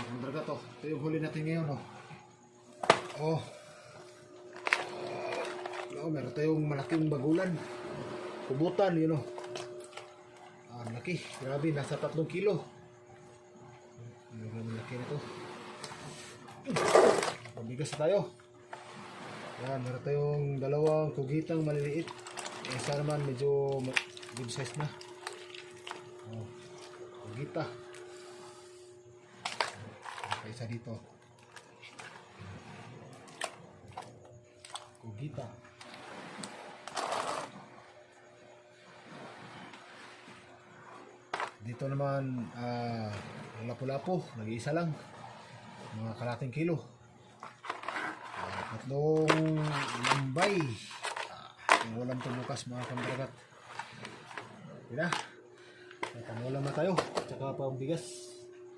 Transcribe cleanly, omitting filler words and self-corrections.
Ang draga to. Ito yung huli natin ngayon, oh. Oh. Oh, meron tayong malaking bagulan. Kubutan, yun, oh. Ang laki. Grabe, nasa 3 kilo. Ang laki na to. Pabigas na tayo. Yan, meron tayong dalawang kugitang maliliit. Isa naman medyo good size na. Oh, kugita. Isa dito. Kugita. Dito naman lapu-lapu, nag-iisa lang. Mga kalating kilo. Tatlong lambay. Ang ulam to bukas mga kamdragat. Yan na. Pangulam na tayo. Tsaka pang bigas.